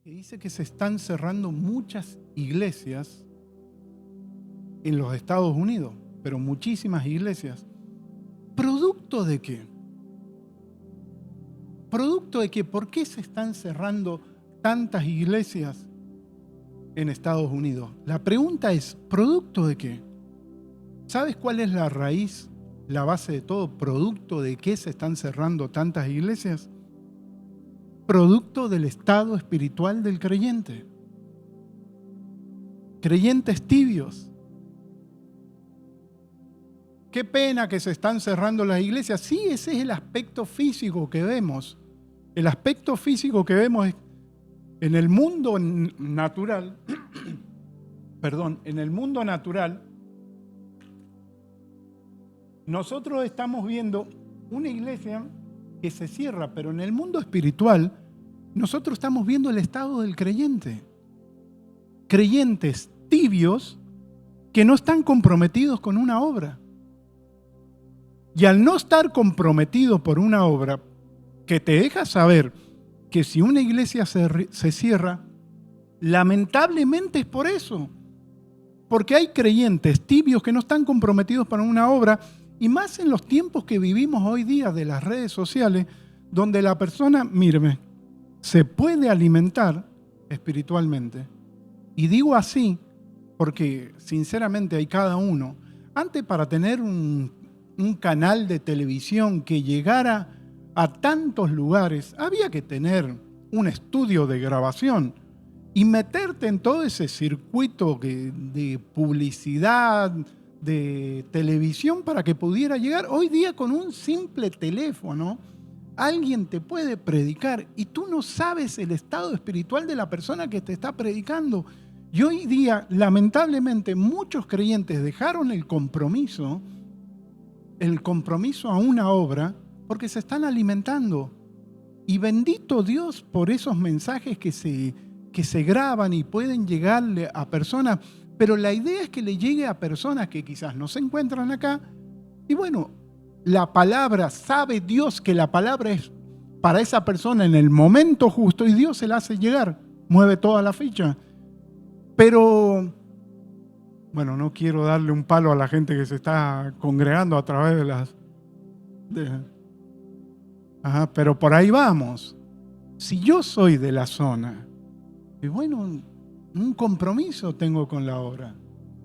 que dice que se están cerrando muchas iglesias en los Estados Unidos, pero muchísimas iglesias. ¿Producto de qué? ¿Producto de qué? ¿Por qué se están cerrando tantas iglesias en Estados Unidos? La pregunta es, ¿producto de qué? ¿Sabes cuál es la raíz, la base de todo? ¿Producto de qué se están cerrando tantas iglesias? Producto del estado espiritual del creyente. Creyentes tibios. Qué pena que se están cerrando las iglesias. Sí, ese es el aspecto físico que vemos. El aspecto físico que vemos es en el mundo natural, en el mundo natural, nosotros estamos viendo una iglesia que se cierra, pero en el mundo espiritual, nosotros estamos viendo el estado del creyente. Creyentes tibios que no están comprometidos con una obra. Y al no estar comprometido por una obra que te deja saber que si una iglesia se cierra, lamentablemente es por eso. Porque hay creyentes tibios que no están comprometidos para una obra, y más en los tiempos que vivimos hoy día de las redes sociales, donde la persona, míreme, se puede alimentar espiritualmente. Y digo así porque sinceramente hay cada uno. Antes, para tener un canal de televisión que llegara a tantos lugares, había que tener un estudio de grabación y meterte en todo ese circuito de publicidad, de televisión para que pudiera llegar. Hoy día con un simple teléfono, alguien te puede predicar y tú no sabes el estado espiritual de la persona que te está predicando. Y hoy día, lamentablemente, muchos creyentes dejaron el compromiso a una obra porque se están alimentando. Y bendito Dios por esos mensajes que se graban y pueden llegarle a personas, pero la idea es que le llegue a personas que quizás no se encuentran acá. Y bueno, la palabra, sabe Dios que la palabra es para esa persona en el momento justo y Dios se la hace llegar, mueve toda la ficha. Pero, bueno, no quiero darle un palo a la gente que se está congregando a través de las... pero por ahí vamos. Si yo soy de la zona, y bueno, un compromiso tengo con la obra,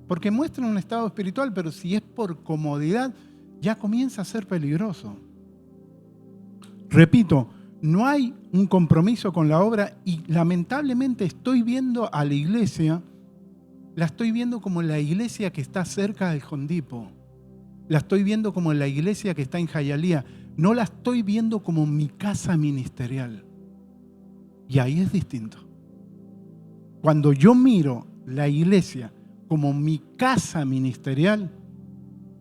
porque muestra un estado espiritual, pero si es por comodidad, ya comienza a ser peligroso. Repito, no hay un compromiso con la obra y lamentablemente estoy viendo a la iglesia, la estoy viendo como la iglesia que está cerca del Jondipo, la estoy viendo como la iglesia que está en Hialeah, no la estoy viendo como mi casa ministerial. Y ahí es distinto. Cuando yo miro la iglesia como mi casa ministerial,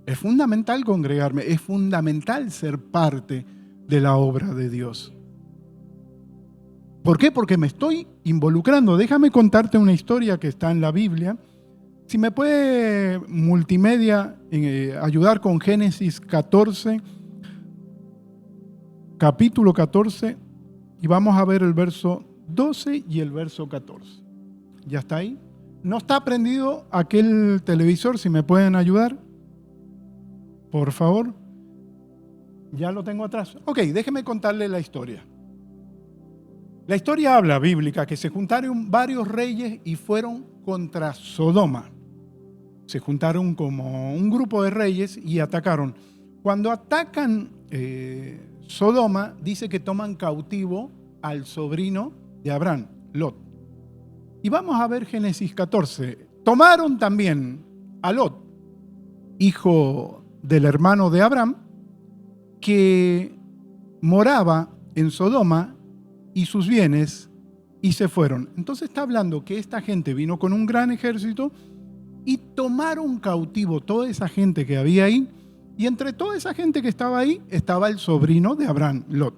es fundamental congregarme, es fundamental ser parte de la obra de Dios. ¿Por qué? Porque me estoy involucrando. Déjame contarte una historia que está en la Biblia. Si me puede multimedia ayudar con Génesis 14, capítulo 14, y vamos a ver el verso 12 y el verso 14. ¿Ya está ahí? ¿No está prendido aquel televisor? Si me pueden ayudar, por favor. Ya lo tengo atrás. Ok, déjeme contarle la historia. La historia habla bíblica que se juntaron varios reyes y fueron contra Sodoma. Se juntaron como un grupo de reyes y atacaron. Cuando atacan Sodoma, dice que toman cautivo al sobrino de Abraham, Lot. Y vamos a ver Génesis 14. Tomaron también a Lot, hijo del hermano de Abraham, que moraba en Sodoma, y sus bienes, y se fueron. Entonces está hablando que esta gente vino con un gran ejército y tomaron cautivo toda esa gente que había ahí, y entre toda esa gente que estaba ahí estaba el sobrino de Abraham, Lot.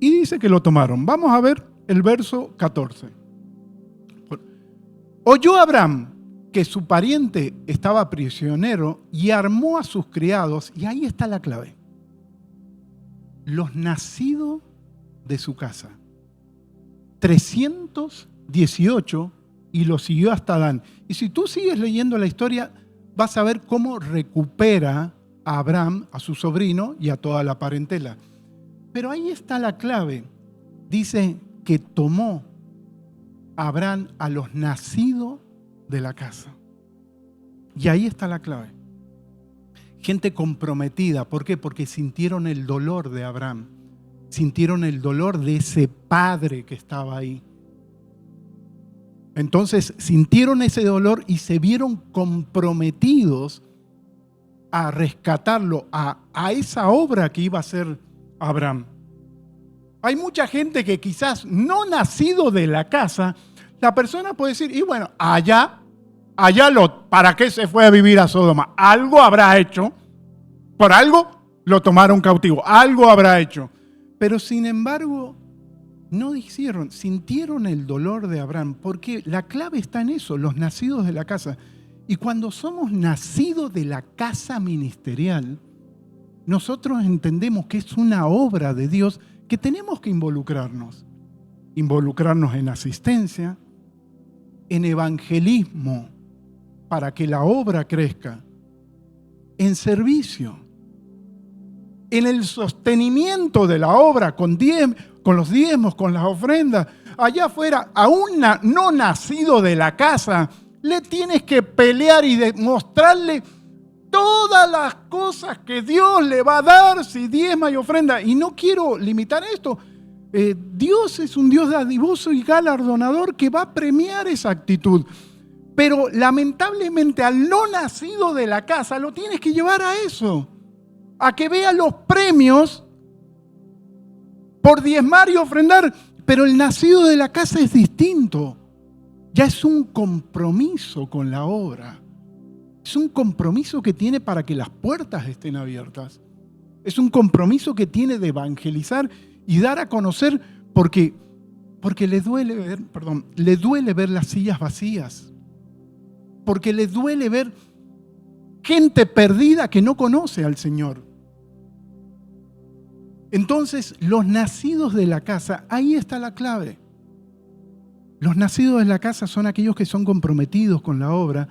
Y dice que lo tomaron. Vamos a ver el verso 14. Oyó Abraham que su pariente estaba prisionero y armó a sus criados, y ahí está la clave: los nacidos de su casa, 300 18 y lo siguió hasta Adán. Y si tú sigues leyendo la historia, vas a ver cómo recupera a Abraham, a su sobrino y a toda la parentela. Pero ahí está la clave. Dice que tomó a Abraham a los nacidos de la casa. Y ahí está la clave. Gente comprometida. ¿Por qué? Porque sintieron el dolor de Abraham. Sintieron el dolor de ese padre que estaba ahí. Entonces sintieron ese dolor y se vieron comprometidos a rescatarlo, a esa obra que iba a hacer Abraham. Hay mucha gente que quizás no nacido de la casa, la persona puede decir, y bueno, allá ¿para qué se fue a vivir a Sodoma? Algo habrá hecho, por algo lo tomaron cautivo, algo habrá hecho. Pero sin embargo, no sintieron el dolor de Abraham, porque la clave está en eso, los nacidos de la casa. Y cuando somos nacidos de la casa ministerial, nosotros entendemos que es una obra de Dios que tenemos que involucrarnos. Involucrarnos en asistencia, en evangelismo, para que la obra crezca, en servicio, en el sostenimiento de la obra, con los diezmos, con las ofrendas. Allá afuera, a un no nacido de la casa, le tienes que pelear y demostrarle todas las cosas que Dios le va a dar si diezma y ofrenda. Y no quiero limitar esto. Dios es un Dios dadivoso y galardonador que va a premiar esa actitud. Pero lamentablemente al no nacido de la casa lo tienes que llevar a eso, a que vea los premios por diezmar y ofrendar. Pero el nacido de la casa es distinto. Ya es un compromiso con la obra. Es un compromiso que tiene para que las puertas estén abiertas. Es un compromiso que tiene de evangelizar y dar a conocer porque le duele ver las sillas vacías. Porque le duele ver gente perdida que no conoce al Señor. Entonces, los nacidos de la casa, ahí está la clave. Los nacidos de la casa son aquellos que son comprometidos con la obra.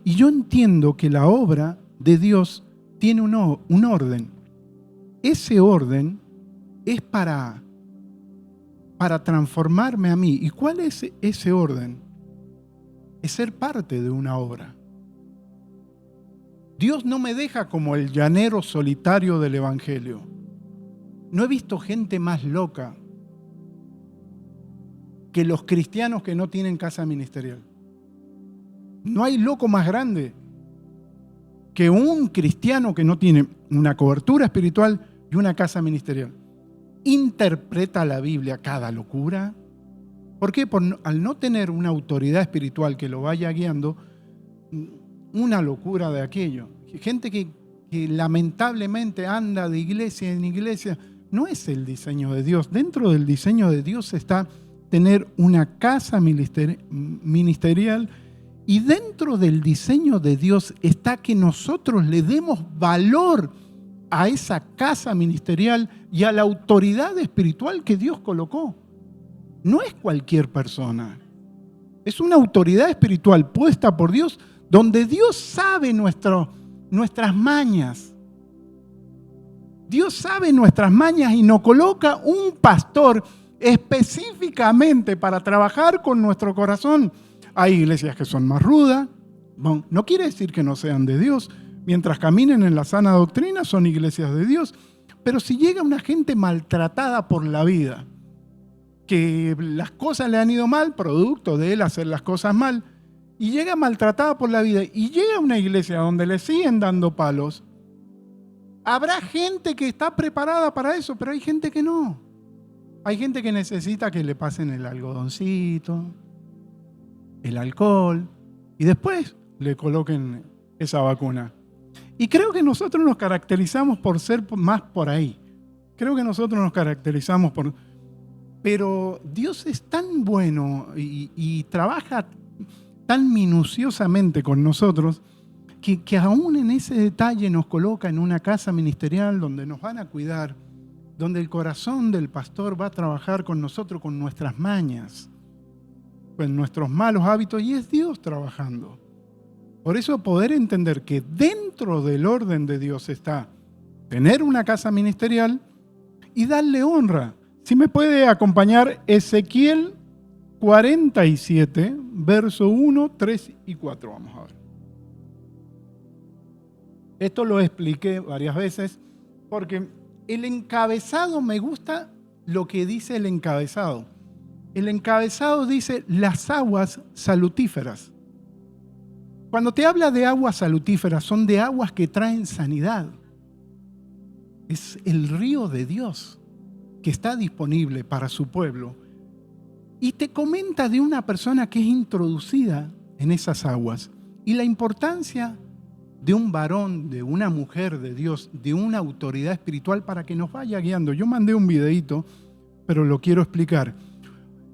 Y yo entiendo que la obra de Dios tiene un orden. Ese orden es para transformarme a mí. ¿Y cuál es ese orden? Es ser parte de una obra. Dios no me deja como el llanero solitario del Evangelio. No he visto gente más loca que los cristianos que no tienen casa ministerial. No hay loco más grande que un cristiano que no tiene una cobertura espiritual y una casa ministerial. Interpreta la Biblia cada locura. ¿Por qué? Al no tener una autoridad espiritual que lo vaya guiando, una locura de aquello. Gente que lamentablemente anda de iglesia en iglesia. No es el diseño de Dios. Dentro del diseño de Dios está tener una casa ministerial, y dentro del diseño de Dios está que nosotros le demos valor a esa casa ministerial y a la autoridad espiritual que Dios colocó. No es cualquier persona. Es una autoridad espiritual puesta por Dios, donde Dios sabe nuestras mañas. Dios sabe nuestras mañas y nos coloca un pastor específicamente para trabajar con nuestro corazón. Hay iglesias que son más rudas. Bueno, no quiere decir que no sean de Dios. Mientras caminen en la sana doctrina, son iglesias de Dios. Pero si llega una gente maltratada por la vida, que las cosas le han ido mal, producto de él hacer las cosas mal, y llega maltratada por la vida, y llega a una iglesia donde le siguen dando palos, habrá gente que está preparada para eso, pero hay gente que no. Hay gente que necesita que le pasen el algodoncito, el alcohol, y después le coloquen esa vacuna. Y creo que nosotros nos caracterizamos por ser más por ahí. Creo que nosotros nos caracterizamos por... Pero Dios es tan bueno y trabaja tan minuciosamente con nosotros que aún en ese detalle nos coloca en una casa ministerial donde nos van a cuidar, donde el corazón del pastor va a trabajar con nosotros, con nuestras mañas. en nuestros malos hábitos y es Dios trabajando. Por eso poder entender que dentro del orden de Dios está tener una casa ministerial y darle honra. Si me puede acompañar Ezequiel 47, verso 1, 3 y 4. Vamos a ver. Esto lo expliqué varias veces porque el encabezado, me gusta lo que dice el encabezado. El encabezado dice las aguas salutíferas. Cuando te habla de aguas salutíferas, son de aguas que traen sanidad. Es el río de Dios que está disponible para su pueblo. Y te comenta de una persona que es introducida en esas aguas. Y la importancia de un varón, de una mujer de Dios, de una autoridad espiritual para que nos vaya guiando. Yo mandé un videíto, pero lo quiero explicar.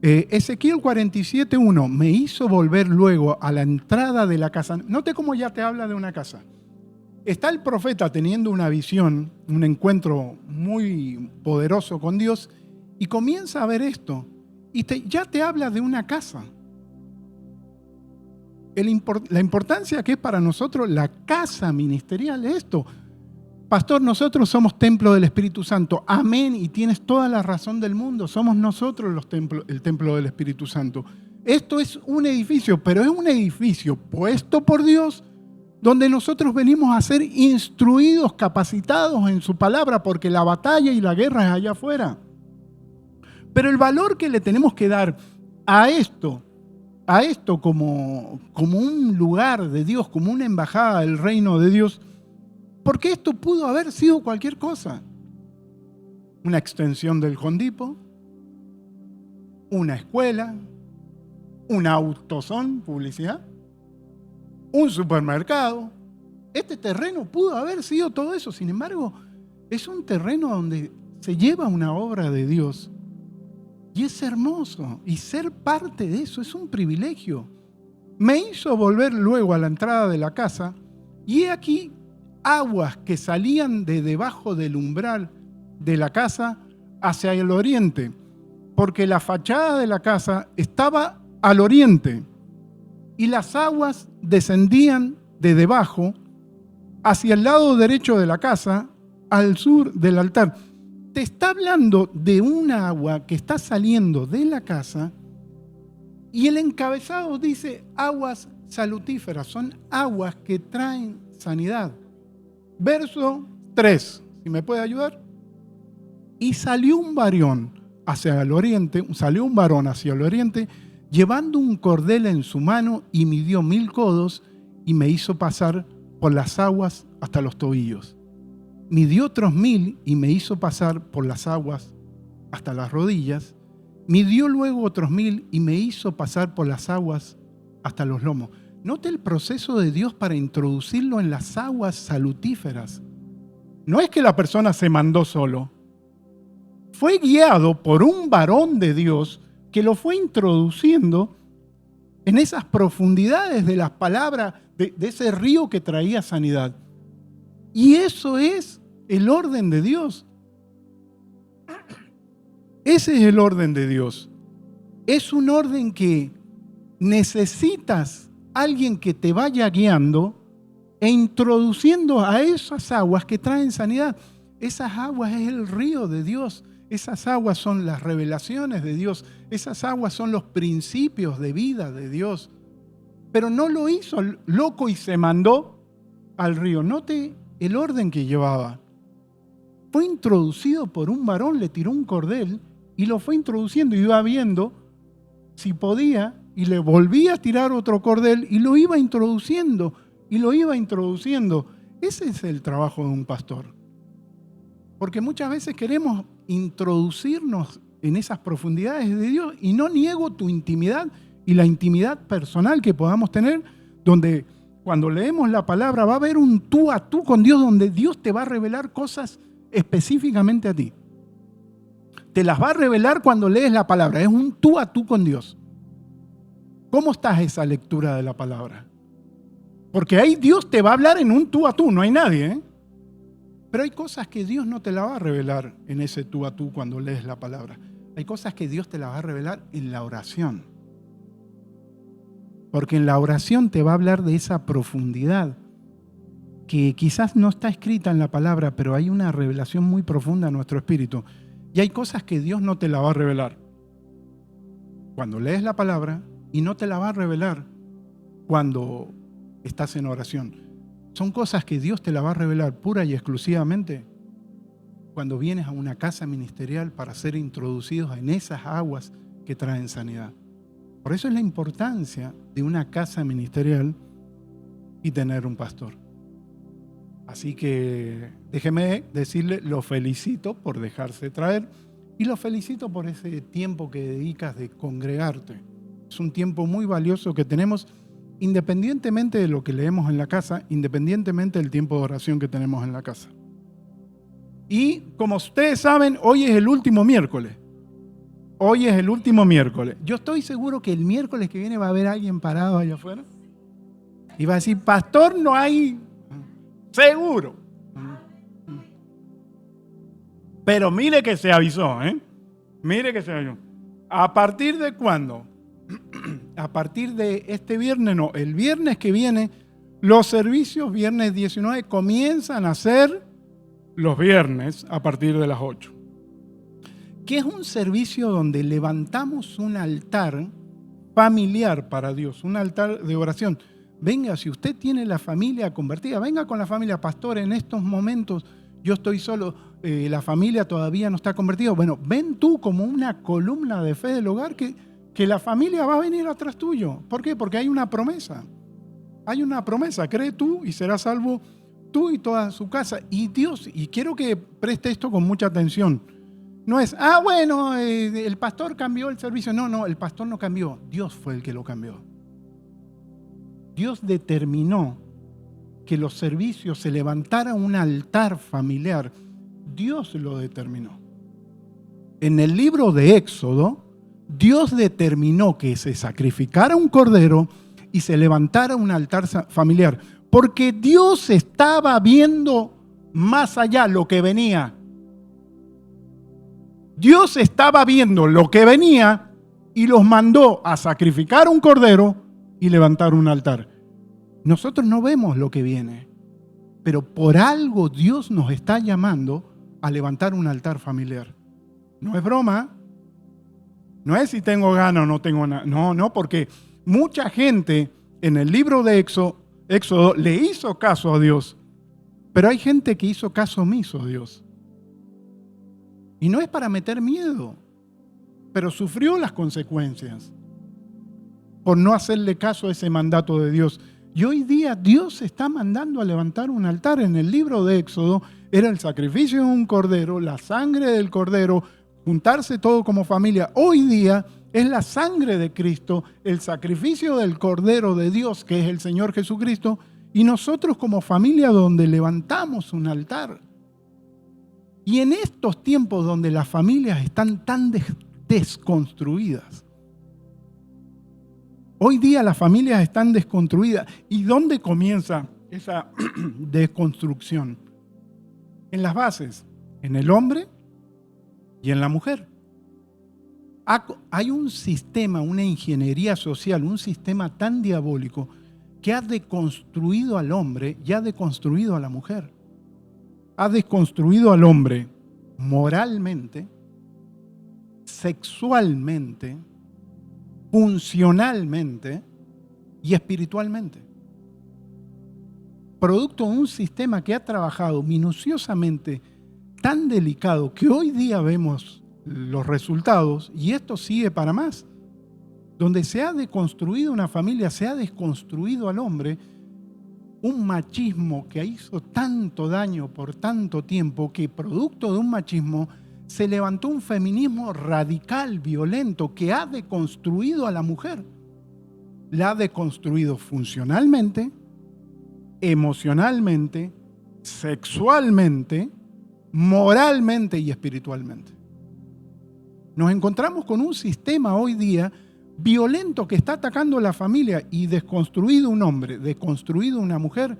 Ezequiel 47:1 me hizo volver luego a la entrada de la casa. Note cómo ya te habla de una casa. Está el profeta teniendo una visión, un encuentro muy poderoso con Dios y comienza a ver esto. Y ya te habla de una casa. La importancia que es para nosotros la casa ministerial es esto. Pastor, nosotros somos templo del Espíritu Santo. Amén. Y tienes toda la razón del mundo. Somos nosotros el templo del Espíritu Santo. Esto es un edificio, pero es un edificio puesto por Dios donde nosotros venimos a ser instruidos, capacitados en su palabra, porque la batalla y la guerra es allá afuera. Pero el valor que le tenemos que dar a esto como un lugar de Dios, como una embajada del reino de Dios, porque esto pudo haber sido cualquier cosa. Una extensión del Jondipo, una escuela, un autosón, publicidad, un supermercado. Este terreno pudo haber sido todo eso. Sin embargo, es un terreno donde se lleva una obra de Dios. Y es hermoso. Y ser parte de eso es un privilegio. Me hizo volver luego a la entrada de la casa y he aquí aguas que salían de debajo del umbral de la casa hacia el oriente, porque la fachada de la casa estaba al oriente y las aguas descendían de debajo hacia el lado derecho de la casa, al sur del altar. Te está hablando de una agua que está saliendo de la casa y el encabezado dice aguas salutíferas, son aguas que traen sanidad. Verso 3, si me puede ayudar. Y salió un varón hacia el oriente, llevando un cordel en su mano y midió 1000 codos y me hizo pasar por las aguas hasta los tobillos. Midió otros 1000 y me hizo pasar por las aguas hasta las rodillas. Midió luego otros 1000 y me hizo pasar por las aguas hasta los lomos. Note el proceso de Dios para introducirlo en las aguas salutíferas. No es que la persona se mandó solo. Fue guiado por un varón de Dios que lo fue introduciendo en esas profundidades de las palabras, de ese río que traía sanidad. Y eso es el orden de Dios. Ese es el orden de Dios. Es un orden que necesitas alguien que te vaya guiando e introduciendo a esas aguas que traen sanidad. Esas aguas es el río de Dios. Esas aguas son las revelaciones de Dios. Esas aguas son los principios de vida de Dios. Pero no lo hizo loco y se mandó al río. Note el orden que llevaba. Fue introducido por un varón, le tiró un cordel y lo fue introduciendo. Iba viendo si podía y le volvía a tirar otro cordel y lo iba introduciendo y lo iba introduciendo. Ese es el trabajo de un pastor. Porque muchas veces queremos introducirnos en esas profundidades de Dios y no niego tu intimidad y la intimidad personal que podamos tener, donde cuando leemos la palabra va a haber un tú a tú con Dios, donde Dios te va a revelar cosas específicamente a ti. Te las va a revelar cuando lees la palabra, es un tú a tú con Dios. ¿Cómo estás esa lectura de la palabra? Porque ahí Dios te va a hablar en un tú a tú, no hay nadie, ¿eh? Pero hay cosas que Dios no te la va a revelar en ese tú a tú cuando lees la palabra. Hay cosas que Dios te la va a revelar en la oración. Porque en la oración te va a hablar de esa profundidad que quizás no está escrita en la palabra, pero hay una revelación muy profunda en nuestro espíritu. Y hay cosas que Dios no te la va a revelar cuando lees la palabra y no te la va a revelar cuando estás en oración. Son cosas que Dios te la va a revelar pura y exclusivamente cuando vienes a una casa ministerial para ser introducidos en esas aguas que traen sanidad. Por eso es la importancia de una casa ministerial y tener un pastor. Así que déjeme decirle, lo felicito por dejarse traer y lo felicito por ese tiempo que dedicas de congregarte. Es un tiempo muy valioso que tenemos independientemente de lo que leemos en la casa, independientemente del tiempo de oración que tenemos en la casa. Y como ustedes saben, hoy es el último miércoles. Hoy es el último miércoles. Yo estoy seguro que el miércoles que viene va a haber alguien parado allá afuera y va a decir, pastor, no hay... Seguro. Pero mire que se avisó, ¿eh? Mire que se avisó. ¿A partir de cuándo? A partir de este viernes, no, el viernes que viene, los servicios viernes 19 comienzan a ser los viernes a partir de las 8. Que es un servicio donde levantamos un altar familiar para Dios, un altar de oración. Venga, si usted tiene la familia convertida, venga con la familia. Pastor, en estos momentos yo estoy solo, la familia todavía no está convertida. Bueno, ven tú como una columna de fe del hogar que la familia va a venir atrás tuyo. ¿Por qué? Porque hay una promesa. Hay una promesa. Cree tú y serás salvo tú y toda su casa. Y Dios, y quiero que preste esto con mucha atención. No es, bueno, el pastor cambió el servicio. No, el pastor no cambió. Dios fue el que lo cambió. Dios determinó que los servicios se levantara un altar familiar. Dios lo determinó. En el libro de Éxodo, Dios determinó que se sacrificara un cordero y se levantara un altar familiar, porque Dios estaba viendo más allá lo que venía. Dios estaba viendo lo que venía y los mandó a sacrificar un cordero y levantar un altar. Nosotros no vemos lo que viene, pero por algo Dios nos está llamando a levantar un altar familiar. No es broma, no es si tengo ganas o no tengo nada. No, porque mucha gente en el libro de Éxodo le hizo caso a Dios, pero hay gente que hizo caso omiso a Dios. Y no es para meter miedo, pero sufrió las consecuencias por no hacerle caso a ese mandato de Dios. Y hoy día Dios está mandando a levantar un altar. En el libro de Éxodo era el sacrificio de un cordero, la sangre del cordero, juntarse todo como familia. Hoy día es la sangre de Cristo, el sacrificio del cordero de Dios, que es el Señor Jesucristo, y nosotros como familia donde levantamos un altar. Y en estos tiempos donde las familias están tan desconstruidas, hoy día las familias están desconstruidas. ¿Y dónde comienza esa desconstrucción? En las bases, en el hombre y en la mujer. Hay un sistema, una ingeniería social, un sistema tan diabólico que ha deconstruido al hombre y ha deconstruido a la mujer. Ha desconstruido al hombre moralmente, sexualmente, funcionalmente y espiritualmente. Producto de un sistema que ha trabajado minuciosamente, tan delicado, que hoy día vemos los resultados, y esto sigue para más, donde se ha deconstruido una familia, se ha desconstruido al hombre, un machismo que hizo tanto daño por tanto tiempo, que producto de un machismo se levantó un feminismo radical, violento, que ha deconstruido a la mujer. La ha deconstruido funcionalmente, emocionalmente, sexualmente, moralmente y espiritualmente. Nos encontramos con un sistema hoy día violento que está atacando a la familia, y desconstruido un hombre, desconstruido una mujer.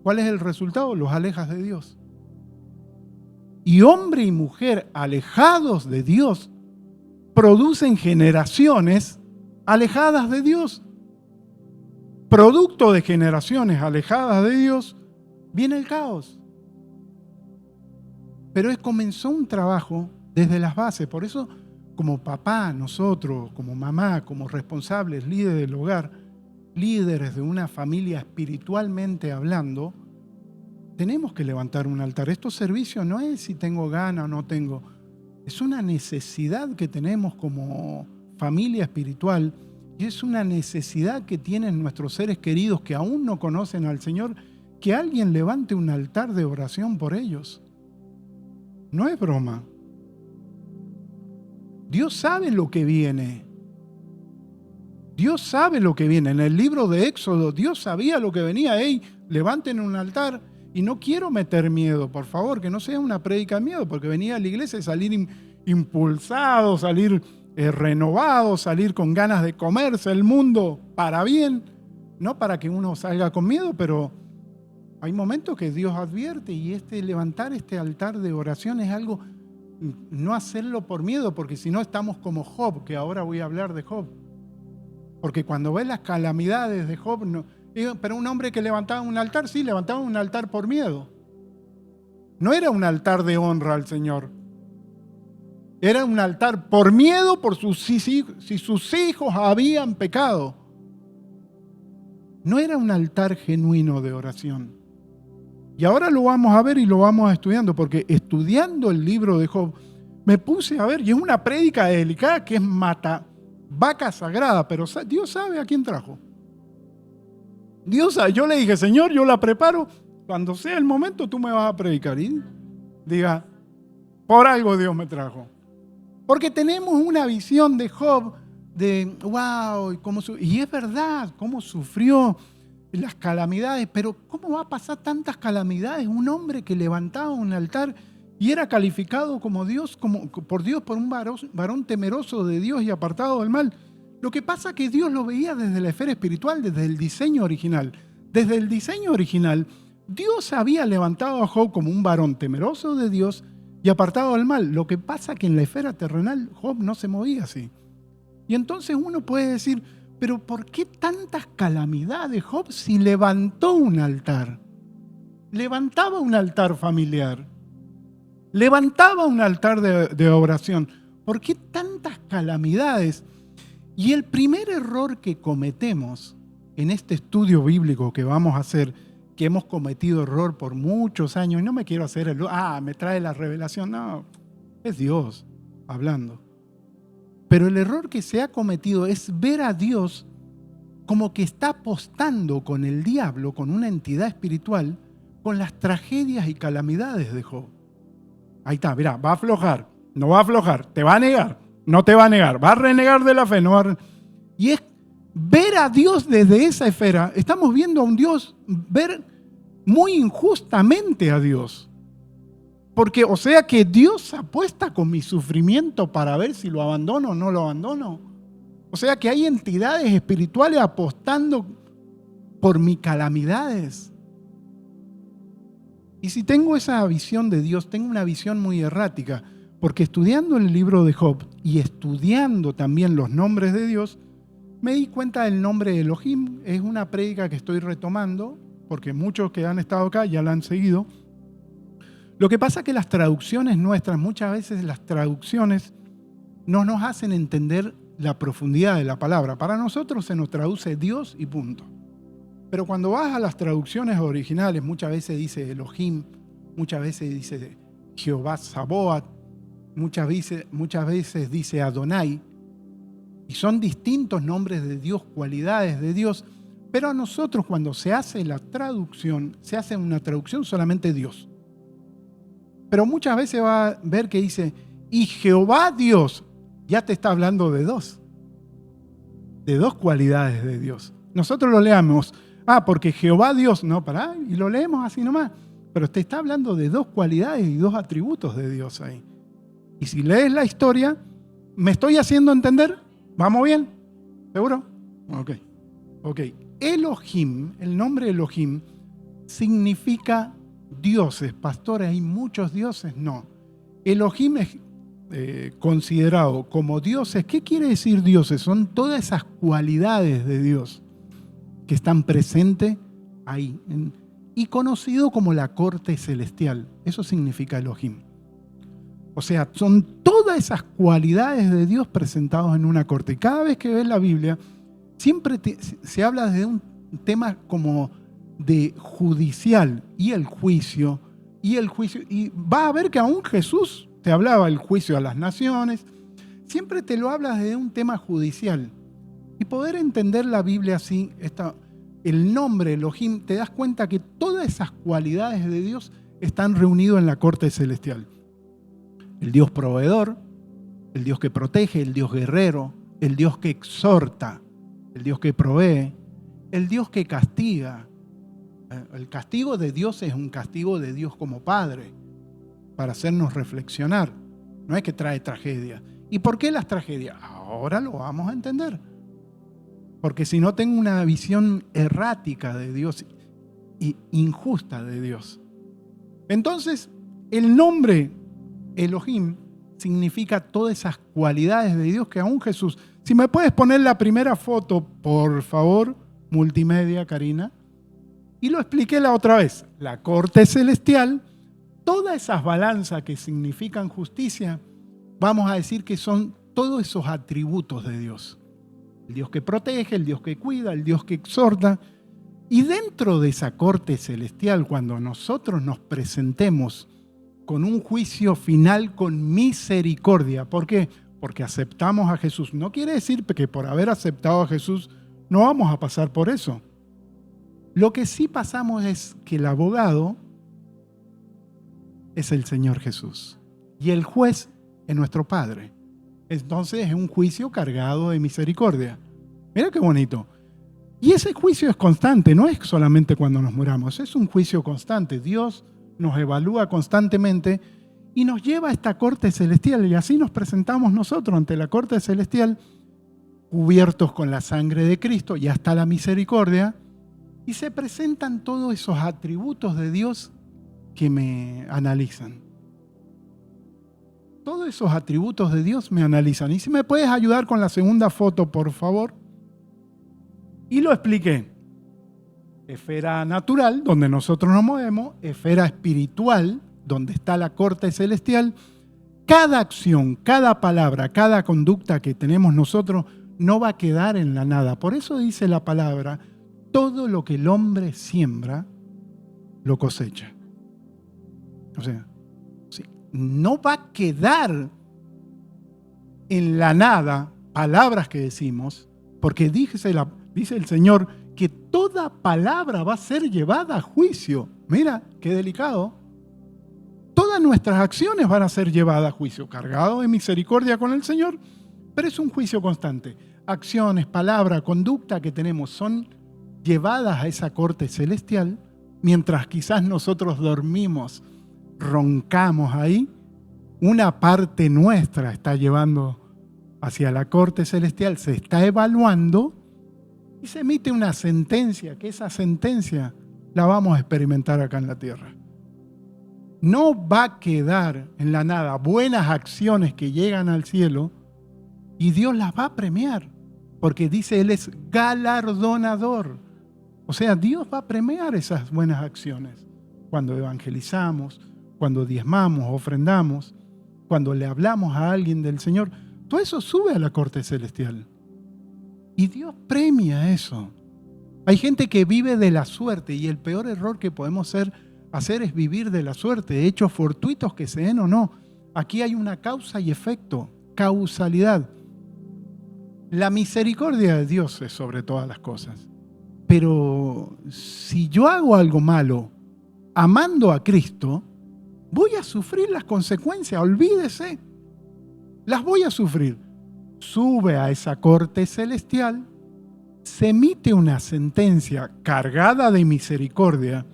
¿Cuál es el resultado? Los alejas de Dios. Y hombre y mujer alejados de Dios producen generaciones alejadas de Dios. producto de generaciones alejadas de Dios, viene el caos. Pero comenzó un trabajo desde las bases. Por eso, como papá, nosotros, como mamá, como responsables, líderes del hogar, líderes de una familia espiritualmente hablando, tenemos que levantar un altar. Estos servicios no es si tengo ganas o no tengo. Es una necesidad que tenemos como familia espiritual y es una necesidad que tienen nuestros seres queridos que aún no conocen al Señor, que alguien levante un altar de oración por ellos. No es broma. Dios sabe lo que viene. Dios sabe lo que viene. En el libro de Éxodo, Dios sabía lo que venía. Hey, levanten un altar. Y no quiero meter miedo, por favor, que no sea una prédica de miedo, porque venía a la iglesia y salir impulsado, salir renovado, salir con ganas de comerse el mundo para bien. No para que uno salga con miedo, pero hay momentos que Dios advierte y levantar este altar de oración es algo, no hacerlo por miedo, porque si no estamos como Job, que ahora voy a hablar de Job. Porque cuando ves las calamidades de Job, pero un hombre que levantaba un altar, sí, levantaba un altar por miedo. No era un altar de honra al Señor. Era un altar por miedo por si sus hijos habían pecado. No era un altar genuino de oración. Y ahora lo vamos a ver y lo vamos estudiando, porque estudiando el libro de Job, me puse a ver, y es una prédica delicada que es vaca sagrada, pero Dios sabe a quién trajo. Dios sabe, yo le dije, Señor, yo la preparo, cuando sea el momento tú me vas a predicar. Y diga, por algo Dios me trajo. Porque tenemos una visión de Job, de wow, y es verdad, cómo sufrió las calamidades, pero ¿cómo va a pasar tantas calamidades? Un hombre que levantaba un altar y era calificado como Dios, por Dios, por un varón temeroso de Dios y apartado del mal. Lo que pasa es que Dios lo veía desde la esfera espiritual, desde el diseño original. Desde el diseño original, Dios había levantado a Job como un varón temeroso de Dios y apartado del mal. Lo que pasa es que en la esfera terrenal Job no se movía así. Y entonces uno puede decir, pero ¿por qué tantas calamidades Job si levantó un altar? Levantaba un altar familiar. Levantaba un altar de oración. ¿Por qué tantas calamidades? Y el primer error que cometemos en este estudio bíblico que vamos a hacer, que hemos cometido error por muchos años, y no me quiero hacer me trae la revelación, no, es Dios hablando. Pero el error que se ha cometido es ver a Dios como que está apostando con el diablo, con una entidad espiritual, con las tragedias y calamidades de Job. Ahí está, mirá, va a aflojar, no va a aflojar, te va a negar, no te va a negar, va a renegar de la fe, no va a... Y es ver a Dios desde esa esfera. Estamos viendo a un Dios ver muy injustamente a Dios. Porque, o sea que Dios apuesta con mi sufrimiento para ver si lo abandono o no lo abandono. O sea que hay entidades espirituales apostando por mis calamidades. Y si tengo esa visión de Dios, tengo una visión muy errática, porque estudiando el libro de Job y estudiando también los nombres de Dios, me di cuenta del nombre de Elohim. Es una prédica que estoy retomando, porque muchos que han estado acá ya la han seguido. Lo que pasa es que las traducciones nuestras, muchas veces las traducciones no nos hacen entender la profundidad de la palabra. Para nosotros se nos traduce Dios y punto. Pero cuando vas a las traducciones originales, muchas veces dice Elohim, muchas veces dice Jehová Sabaoth, muchas veces dice Adonai, y son distintos nombres de Dios, cualidades de Dios, pero a nosotros cuando se hace la traducción, se hace una traducción solamente Dios. Pero muchas veces va a ver que dice, y Jehová Dios, ya te está hablando de dos cualidades de Dios. Nosotros lo leamos, porque Jehová Dios, no, y lo leemos así nomás, pero te está hablando de dos cualidades y dos atributos de Dios ahí. Y si lees la historia, ¿me estoy haciendo entender? ¿Vamos bien? ¿Seguro? Ok. Elohim, el nombre Elohim, significa dioses. Pastor, ¿hay muchos dioses? No. Elohim es considerado como dioses. ¿Qué quiere decir dioses? Son todas esas cualidades de Dios que están presentes ahí, y conocido como la corte celestial. Eso significa Elohim. O sea, son todas esas cualidades de Dios presentados en una corte. Y cada vez que ves la Biblia, siempre se habla de un tema como de judicial y el juicio. Y va a ver que aún Jesús te hablaba del juicio a las naciones. Siempre te lo habla de un tema judicial. Y poder entender la Biblia así, el nombre Elohim, te das cuenta que todas esas cualidades de Dios están reunidas en la corte celestial. El Dios proveedor, el Dios que protege, el Dios guerrero, el Dios que exhorta, el Dios que provee, el Dios que castiga. El castigo de Dios es un castigo de Dios como Padre, para hacernos reflexionar. No es que trae tragedia. ¿Y por qué las tragedias? Ahora lo vamos a entender. Porque si no, tengo una visión errática de Dios e injusta de Dios. Entonces, el nombre Elohim significa todas esas cualidades de Dios que aún Jesús... Si me puedes poner la primera foto, por favor, multimedia, Karina. Y lo expliqué la otra vez. La corte celestial, todas esas balanzas que significan justicia, vamos a decir que son todos esos atributos de Dios. El Dios que protege, el Dios que cuida, el Dios que exhorta. Y dentro de esa corte celestial, cuando nosotros nos presentemos con un juicio final con misericordia. ¿Por qué? Porque aceptamos a Jesús. No quiere decir que por haber aceptado a Jesús no vamos a pasar por eso. Lo que sí pasamos es que el abogado es el Señor Jesús y el juez es nuestro Padre. Entonces es un juicio cargado de misericordia. Mira qué bonito. Y ese juicio es constante, no es solamente cuando nos muramos, es un juicio constante. Dios nos evalúa constantemente y nos lleva a esta corte celestial, y así nos presentamos nosotros ante la corte celestial, cubiertos con la sangre de Cristo y hasta la misericordia, y se presentan todos esos atributos de Dios que me analizan. Todos esos atributos de Dios me analizan. Y si me puedes ayudar con la segunda foto, por favor. Y lo expliqué. Esfera natural, donde nosotros nos movemos, esfera espiritual, donde está la corte celestial. Cada acción, cada palabra, cada conducta que tenemos nosotros no va a quedar en la nada. Por eso dice la palabra, todo lo que el hombre siembra, lo cosecha. O sea, sí, no va a quedar en la nada palabras que decimos, porque dice el Señor que toda palabra va a ser llevada a juicio. Mira, qué delicado. Todas nuestras acciones van a ser llevadas a juicio, cargado de misericordia con el Señor, pero es un juicio constante. Acciones, palabra, conducta que tenemos son llevadas a esa corte celestial, mientras quizás nosotros dormimos, roncamos ahí, una parte nuestra está llevando hacia la corte celestial, se está evaluando y se emite una sentencia, que esa sentencia la vamos a experimentar acá en la tierra. No va a quedar en la nada buenas acciones que llegan al cielo y Dios las va a premiar, porque dice Él es galardonador. O sea, Dios va a premiar esas buenas acciones cuando evangelizamos, cuando diezmamos, ofrendamos, cuando le hablamos a alguien del Señor. Todo eso sube a la corte celestial. Y Dios premia eso. Hay gente que vive de la suerte y el peor error que podemos hacer es vivir de la suerte, de hechos fortuitos que se den o no. Aquí hay una causa y efecto, causalidad. La misericordia de Dios es sobre todas las cosas. Pero si yo hago algo malo amando a Cristo, voy a sufrir las consecuencias, olvídese. Las voy a sufrir. Sube a esa corte celestial, se emite una sentencia cargada de misericordia,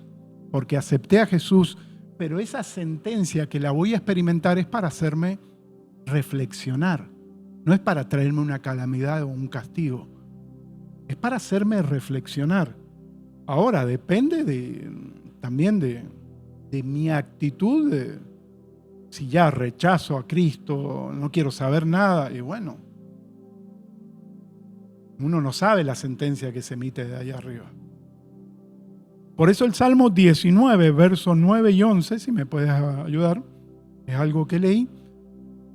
porque acepté a Jesús, pero esa sentencia que la voy a experimentar es para hacerme reflexionar, no es para traerme una calamidad o un castigo, es para hacerme reflexionar. Ahora, depende también de mi actitud, si ya rechazo a Cristo, no quiero saber nada, y bueno, Uno no sabe la sentencia que se emite de allá arriba. Por eso el Salmo 19, versos 9 y 11, si me puedes ayudar, es algo que leí.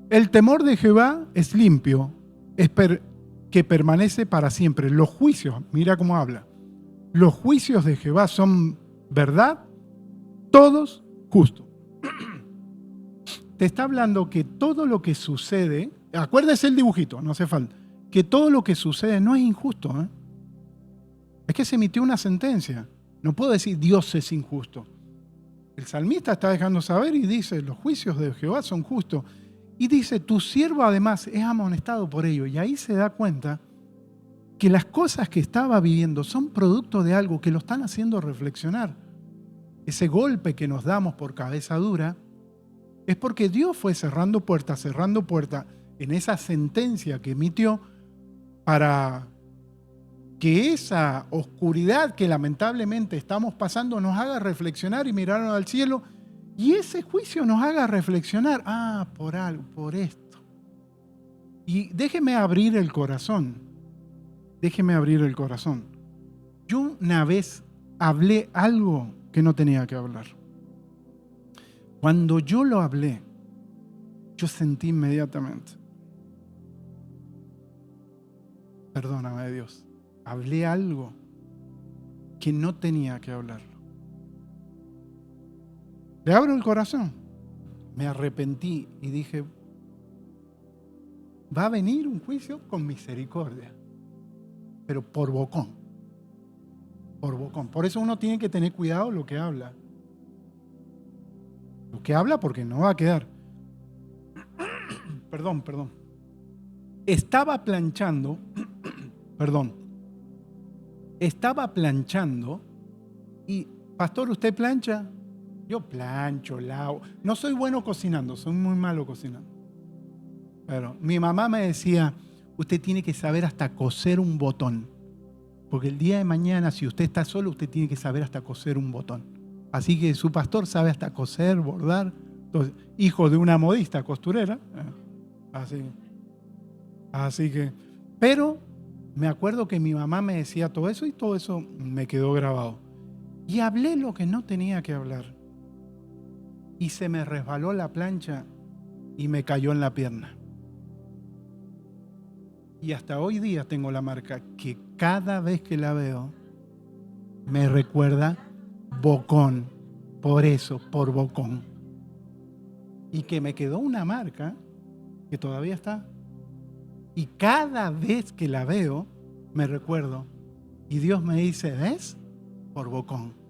El temor de Jehová es limpio, que permanece para siempre. Los juicios, mira cómo habla. Los juicios de Jehová son verdad, todos justos. Te está hablando que todo lo que sucede, acuérdese el dibujito, no hace falta, que todo lo que sucede no es injusto, ¿eh? Es que se emitió una sentencia. No puedo decir Dios es injusto. El salmista está dejando saber y dice, los juicios de Jehová son justos. Y dice, tu siervo además es amonestado por ello. Y ahí se da cuenta que las cosas que estaba viviendo son producto de algo que lo están haciendo reflexionar. Ese golpe que nos damos por cabeza dura es porque Dios fue cerrando puertas en esa sentencia que emitió para que esa oscuridad que lamentablemente estamos pasando nos haga reflexionar y mirar al cielo y ese juicio nos haga reflexionar, por algo, por esto. Y déjeme abrir el corazón. Yo una vez hablé algo que no tenía que hablar. Cuando yo lo hablé, yo sentí inmediatamente, perdóname Dios, hablé algo que no tenía que hablarlo. Le abro el corazón. Me arrepentí y dije, va a venir un juicio con misericordia, pero por bocón. Por eso uno tiene que tener cuidado lo que habla. Lo que habla porque no va a quedar. Perdón. Estaba planchando y, pastor, ¿usted plancha? Yo plancho, lavo. No soy bueno cocinando, soy muy malo cocinando. Pero mi mamá me decía, usted tiene que saber hasta coser un botón. Porque el día de mañana, si usted está solo, usted tiene que saber hasta coser un botón. Así que su pastor sabe hasta coser, bordar. Entonces, hijo de una modista costurera. Así que, pero me acuerdo que mi mamá me decía todo eso y todo eso me quedó grabado. Y hablé lo que no tenía que hablar. Y se me resbaló la plancha y me cayó en la pierna. Y hasta hoy día tengo la marca que cada vez que la veo me recuerda bocón, por bocón. Y que me quedó una marca que todavía está. Y cada vez que la veo me recuerdo. Y Dios me dice, ¿ves? Por bocón.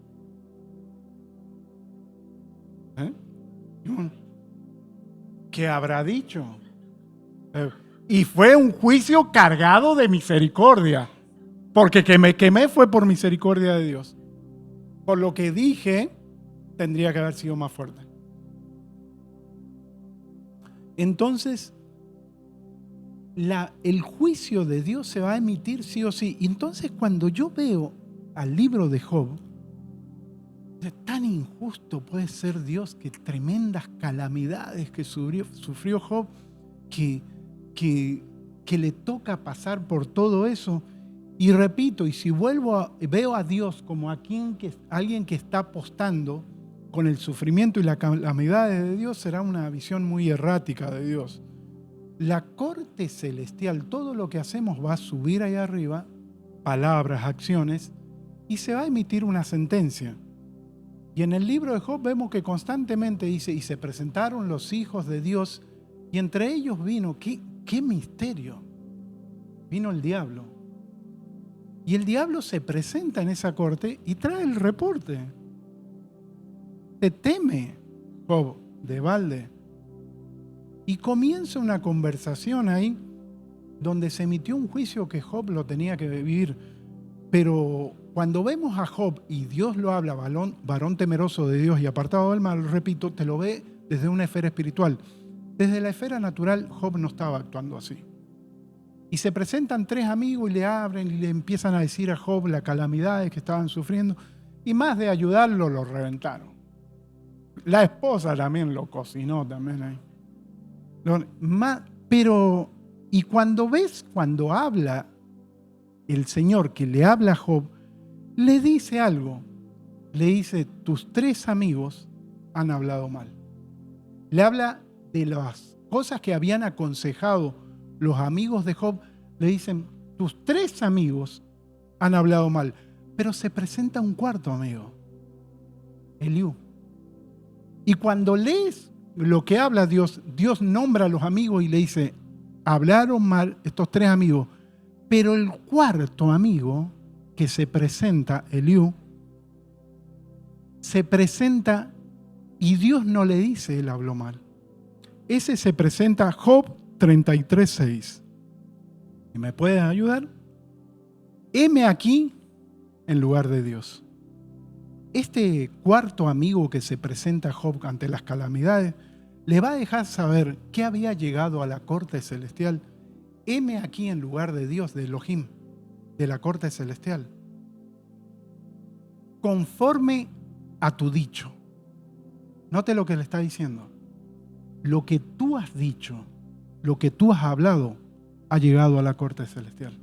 ¿Qué habrá dicho? Y fue un juicio cargado de misericordia, porque que me quemé fue por misericordia de Dios. Por lo que dije, tendría que haber sido más fuerte. Entonces, el juicio de Dios se va a emitir sí o sí. Entonces, cuando yo veo al libro de Job, tan injusto puede ser Dios, que tremendas calamidades que sufrió Job, que le toca pasar por todo eso. Y repito, y si veo a Dios como alguien que está apostando con el sufrimiento y la calamidad de Dios, será una visión muy errática de Dios. La corte celestial, todo lo que hacemos va a subir allá arriba, palabras, acciones, y se va a emitir una sentencia. Y en el libro de Job vemos que constantemente dice, y se presentaron los hijos de Dios, y entre ellos vino, ¿qué misterio? Vino el diablo. Y el diablo se presenta en esa corte y trae el reporte. Te teme Job de balde. Y comienza una conversación ahí donde se emitió un juicio que Job lo tenía que vivir. Pero cuando vemos a Job y Dios lo habla, varón temeroso de Dios y apartado del mal, repito, te lo ve desde una esfera espiritual. Desde la esfera natural, Job no estaba actuando así. Y se presentan tres amigos y le abren y le empiezan a decir a Job las calamidades que estaban sufriendo. Y más de ayudarlo, lo reventaron. La esposa también lo cocinó también ahí. Pero, y cuando habla el Señor que le habla a Job, le dice algo. Le dice, tus 3 amigos han hablado mal. Le habla de las cosas que habían aconsejado los amigos de Job. Le dicen, tus 3 amigos han hablado mal. Pero se presenta un 4 amigo, Eliú. Y cuando lees lo que habla Dios, Dios nombra a los amigos y le dice, hablaron mal estos 3 amigos. Pero el 4 amigo que se presenta, Eliú, se presenta y Dios no le dice él habló mal. Ese se presenta Job 33:6. ¿Y me puedes ayudar? Heme aquí en lugar de Dios. Este 4 amigo que se presenta a Job ante las calamidades le va a dejar saber que había llegado a la corte celestial. Heme aquí en lugar de Dios, de Elohim, de la corte celestial. Conforme a tu dicho. Note lo que le está diciendo. Lo que tú has dicho, lo que tú has hablado, ha llegado a la corte celestial.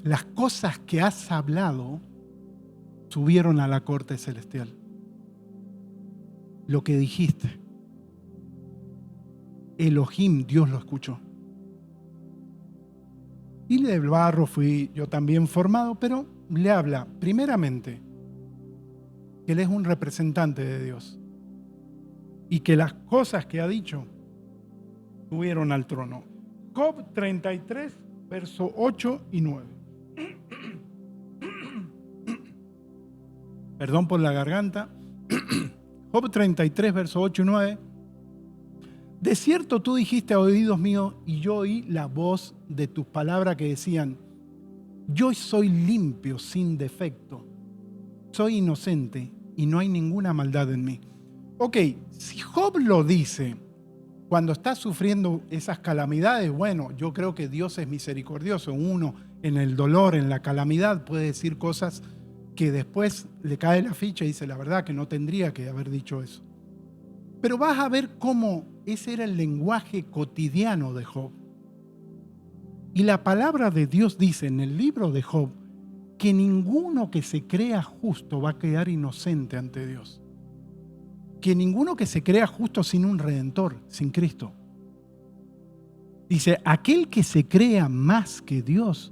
Las cosas que has hablado subieron a la corte celestial. Lo que dijiste, Elohim, Dios lo escuchó. Y del barro fui yo también formado, pero le habla primeramente que él es un representante de Dios y que las cosas que ha dicho subieron al trono. Job 33, verso 8 y 9. Perdón por la garganta. Job 33, verso 8 y 9. De cierto tú dijiste a oídos míos y yo oí la voz de tus palabras que decían, yo soy limpio sin defecto, soy inocente y no hay ninguna maldad en mí. Ok, si Job lo dice cuando está sufriendo esas calamidades, bueno, yo creo que Dios es misericordioso. Uno en el dolor, en la calamidad puede decir cosas que después le cae la ficha y dice la verdad que no tendría que haber dicho eso. Pero vas a ver cómo ese era el lenguaje cotidiano de Job. Y la palabra de Dios dice en el libro de Job que ninguno que se crea justo va a quedar inocente ante Dios. Que ninguno que se crea justo sin un redentor, sin Cristo. Dice, aquel que se crea más que Dios,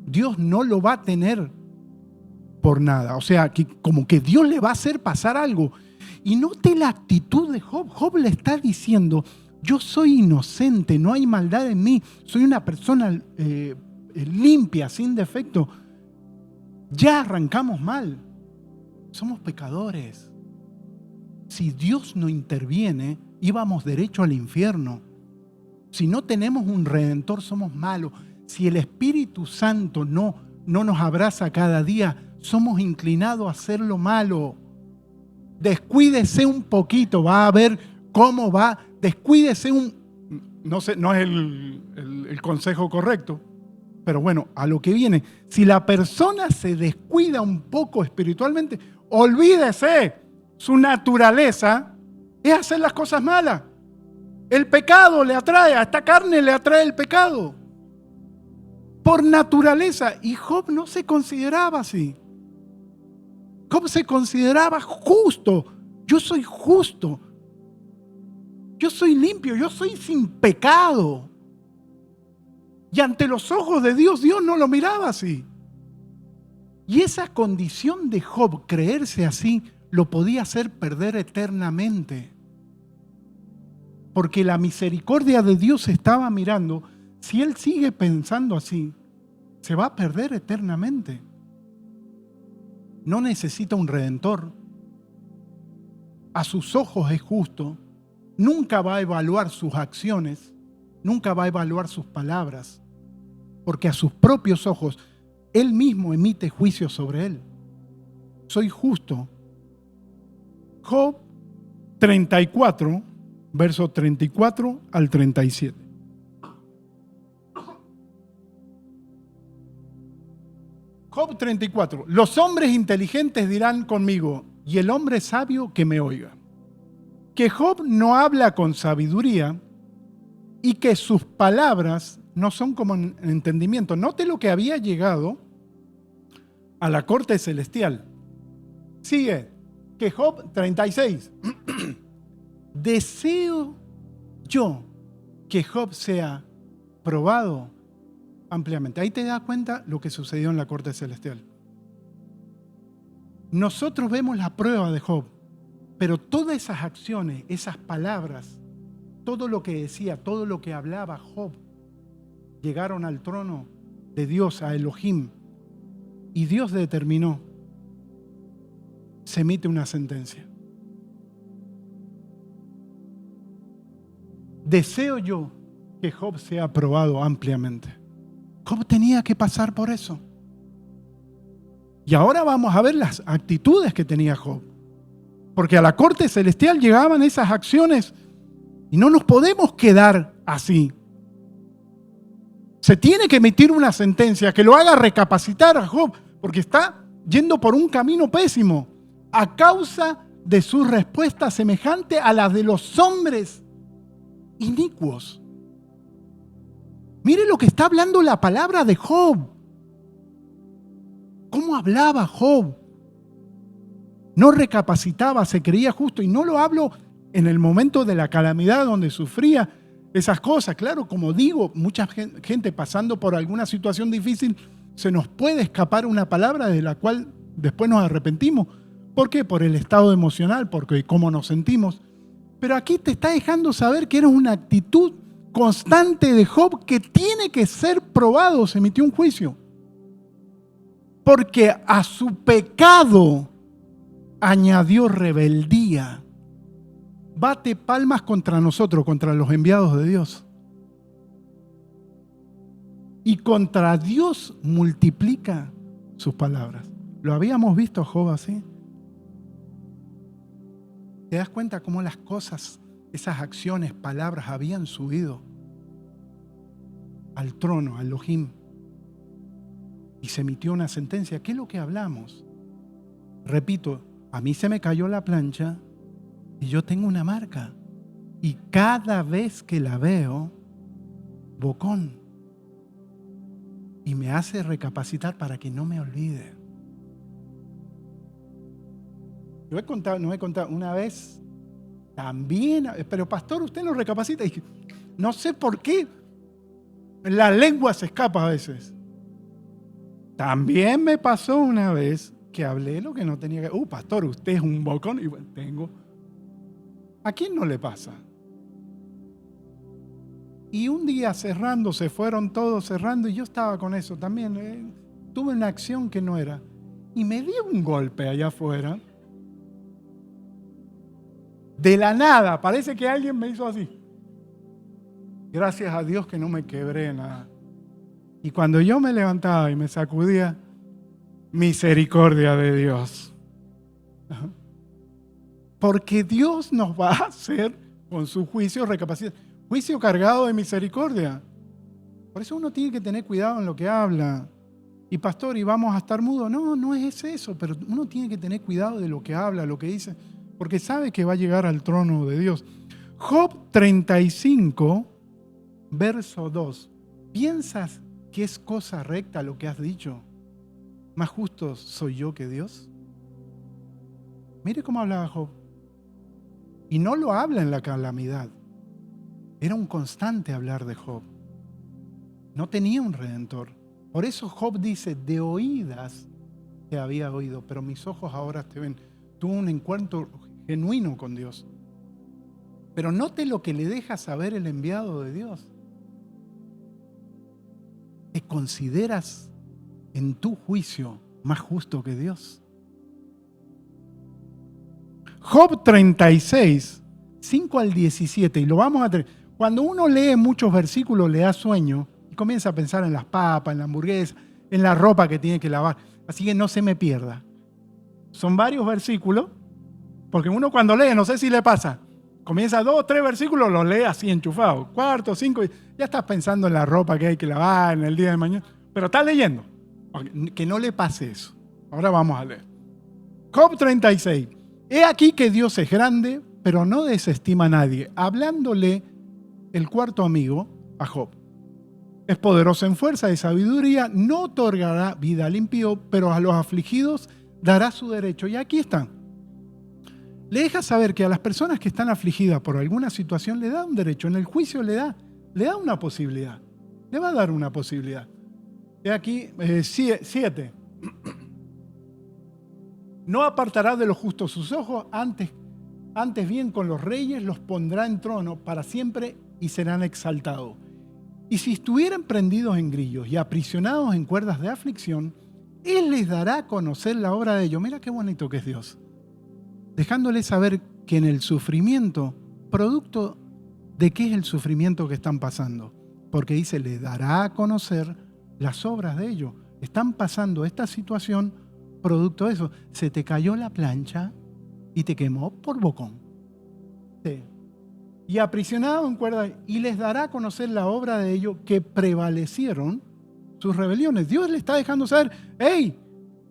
Dios no lo va a tener por nada. O sea, que como que Dios le va a hacer pasar algo. Y note la actitud de Job. Job le está diciendo, yo soy inocente, no hay maldad en mí, soy una persona limpia, sin defecto. Ya arrancamos mal. Somos pecadores. Si Dios no interviene, íbamos derecho al infierno. Si no tenemos un redentor, somos malos. Si el Espíritu Santo no nos abraza cada día, somos inclinados a hacer lo malo. Descuídese un poquito, va a ver cómo va. Descuídese no sé, no es el consejo correcto, pero bueno, a lo que viene. Si la persona se descuida un poco espiritualmente, olvídese, su naturaleza es hacer las cosas malas. El pecado le atrae, a esta carne le atrae el pecado. Por naturaleza. Y Job no se consideraba así. Job se consideraba justo. Yo soy justo. Yo soy limpio. Yo soy sin pecado. Y ante los ojos de Dios, Dios no lo miraba así. Y esa condición de Job, creerse así, lo podía hacer perder eternamente. Porque la misericordia de Dios estaba mirando. Si él sigue pensando así, se va a perder eternamente. No necesita un redentor. A sus ojos es justo. Nunca va a evaluar sus acciones. Nunca va a evaluar sus palabras. Porque a sus propios ojos, él mismo emite juicio sobre él. Soy justo. Job 34, versos 34 al 37. Job 34. Los hombres inteligentes dirán conmigo, y el hombre sabio que me oiga, que Job no habla con sabiduría y que sus palabras no son como en entendimiento. Note lo que había llegado a la corte celestial. Sigue, que Job 36. Deseo yo que Job sea probado ampliamente. Ahí te das cuenta lo que sucedió en la corte celestial. Nosotros vemos la prueba de Job, pero todas esas acciones, esas palabras, todo lo que decía, todo lo que hablaba Job, llegaron al trono de Dios, a Elohim, y Dios determinó, se emite una sentencia. Deseo yo que Job sea aprobado ampliamente. Job tenía que pasar por eso. Y ahora vamos a ver las actitudes que tenía Job. Porque a la corte celestial llegaban esas acciones y no nos podemos quedar así. Se tiene que emitir una sentencia que lo haga recapacitar a Job, porque está yendo por un camino pésimo a causa de su respuesta semejante a la de los hombres inicuos. Mire lo que está hablando la palabra de Job. ¿Cómo hablaba Job? No recapacitaba, se creía justo. Y no lo hablo en el momento de la calamidad donde sufría esas cosas. Claro, como digo, mucha gente pasando por alguna situación difícil, se nos puede escapar una palabra de la cual después nos arrepentimos. ¿Por qué? Por el estado emocional, porque cómo nos sentimos. Pero aquí te está dejando saber que era una actitud constante de Job que tiene que ser probado. Se emitió un juicio. Porque a su pecado añadió rebeldía. Bate palmas contra nosotros, contra los enviados de Dios. Y contra Dios multiplica sus palabras. ¿Lo habíamos visto a Job así? ¿Te das cuenta cómo las cosas, esas acciones, palabras habían subido al trono, al Elohim? Y se emitió una sentencia. ¿Qué es lo que hablamos? Repito, a mí se me cayó la plancha y yo tengo una marca. Y cada vez que la veo, bocón. Y me hace recapacitar para que no me olvide. Yo he contado una vez también, pero pastor, usted no recapacita. Y no sé por qué la lengua se escapa a veces. También me pasó una vez que hablé lo que no tenía que... pastor, usted es un bocón. Y bueno, tengo... ¿A quién no le pasa? Y un día cerrando, se fueron todos cerrando y yo estaba con eso también. Tuve una acción que no era. Y me dio un golpe allá afuera. De la nada, parece que alguien me hizo así. Gracias a Dios que no me quebré nada. Y cuando yo me levantaba y me sacudía, misericordia de Dios. Porque Dios nos va a hacer con su juicio recapacitar. Juicio cargado de misericordia. Por eso uno tiene que tener cuidado en lo que habla. Y pastor, ¿y vamos a estar mudos? No, no es eso, pero uno tiene que tener cuidado de lo que habla, lo que dice, porque sabe que va a llegar al trono de Dios. Job 35, verso 2. ¿Piensas que es cosa recta lo que has dicho? ¿Más justo soy yo que Dios? Mire cómo hablaba Job. Y no lo habla en la calamidad. Era un constante hablar de Job. No tenía un redentor. Por eso Job dice, de oídas te había oído, pero mis ojos ahora te ven. Tuvo un encuentro genuino con Dios. Pero note lo que le deja saber el enviado de Dios. ¿Te consideras en tu juicio más justo que Dios? Job 36, 5 al 17, y lo vamos a tener. Cuando uno lee muchos versículos le da sueño y comienza a pensar en las papas, en la hamburguesa, en la ropa que tiene que lavar. Así que no se me pierda. Son varios versículos, porque uno cuando lee, no sé si le pasa, comienza 2 o 3 versículos, los lee así enchufado. 4, 5, ya estás pensando en la ropa que hay que lavar en el día de mañana, pero estás leyendo. Que no le pase eso. Ahora vamos a leer. Job 36. He aquí que Dios es grande, pero no desestima a nadie. Hablándole el cuarto amigo a Job. Es poderoso en fuerza y sabiduría, no otorgará vida al impío, pero a los afligidos dará su derecho. Y aquí está. Le deja saber que a las personas que están afligidas por alguna situación le da un derecho. En el juicio le da una posibilidad. Le va a dar una posibilidad. He aquí 7. No apartará de los justos sus ojos, antes bien con los reyes los pondrá en trono para siempre y serán exaltados. Y si estuvieran prendidos en grillos y aprisionados en cuerdas de aflicción, Él les dará a conocer la obra de ellos. Mira qué bonito que es Dios. Dejándoles saber que en el sufrimiento, producto de qué es el sufrimiento que están pasando. Porque dice, les dará a conocer las obras de ellos. Están pasando esta situación producto de eso. Se te cayó la plancha y te quemó por bocón. Sí. Y aprisionado en cuerdas, y les dará a conocer la obra de ellos que prevalecieron sus rebeliones. Dios le está dejando saber, hey,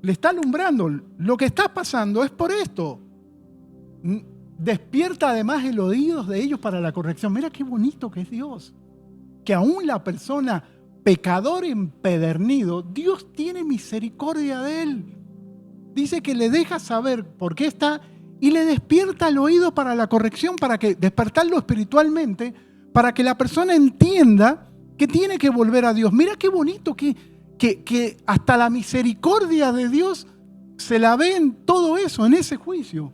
le está alumbrando, lo que está pasando es por esto. Despierta además el oído de ellos para la corrección. Mira qué bonito que es Dios. Que aún la persona pecador empedernido, Dios tiene misericordia de él. Dice que le deja saber por qué está y le despierta el oído para la corrección, para que despertarlo espiritualmente, para que la persona entienda que tiene que volver a Dios. Mira qué bonito que hasta la misericordia de Dios se la ve en todo eso, en ese juicio.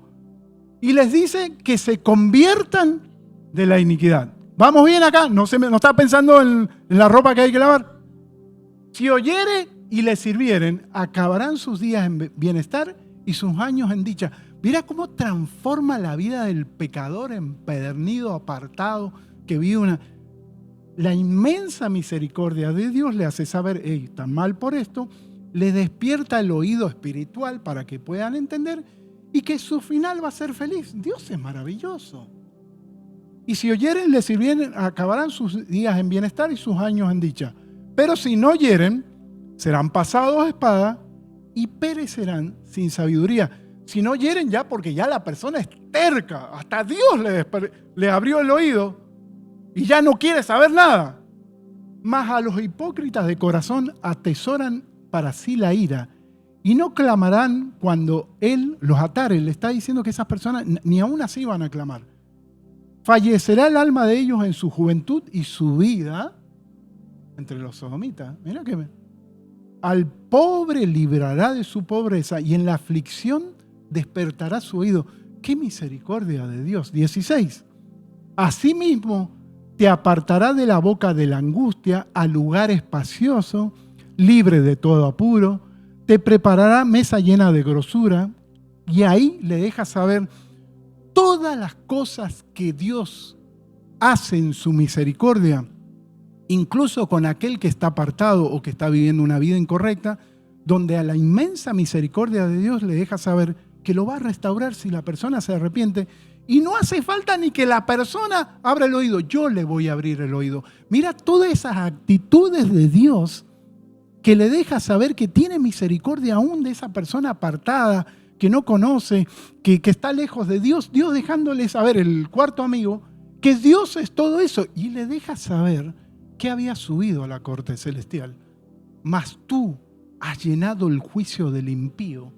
Y les dice que se conviertan de la iniquidad. ¿Vamos bien acá? No está pensando en la ropa que hay que lavar. Si oyere y le sirvieren, acabarán sus días en bienestar y sus años en dicha. Mira cómo transforma la vida del pecador empedernido, apartado, que vive la inmensa misericordia de Dios le hace saber, hey, están mal por esto, le despierta el oído espiritual para que puedan entender y que su final va a ser feliz. Dios es maravilloso. Y si oyeren, le sirvieren, acabarán sus días en bienestar y sus años en dicha. Pero si no oyeren, serán pasados a espada y perecerán sin sabiduría. Si no oyeren ya, porque ya la persona es terca, hasta Dios le abrió el oído y ya no quiere saber nada. Mas a los hipócritas de corazón atesoran para sí la ira y no clamarán cuando Él los atare. Le está diciendo que esas personas ni aún así van a clamar. Fallecerá el alma de ellos en su juventud y su vida entre los sodomitas. Mira que al pobre librará de su pobreza y en la aflicción despertará su oído. ¡Qué misericordia de Dios! 16. Asimismo, te apartará de la boca de la angustia a lugar espacioso, libre de todo apuro. Te preparará mesa llena de grosura y ahí le deja saber todas las cosas que Dios hace en su misericordia, incluso con aquel que está apartado o que está viviendo una vida incorrecta, donde a la inmensa misericordia de Dios le deja saber que lo va a restaurar si la persona se arrepiente. Y no hace falta ni que la persona abra el oído, yo le voy a abrir el oído. Mira todas esas actitudes de Dios que le deja saber que tiene misericordia aún de esa persona apartada, que no conoce, que está lejos de Dios. Dios dejándole saber, el cuarto amigo, que Dios es todo eso. Y le deja saber que había subido a la corte celestial. Mas tú has llenado el juicio del impío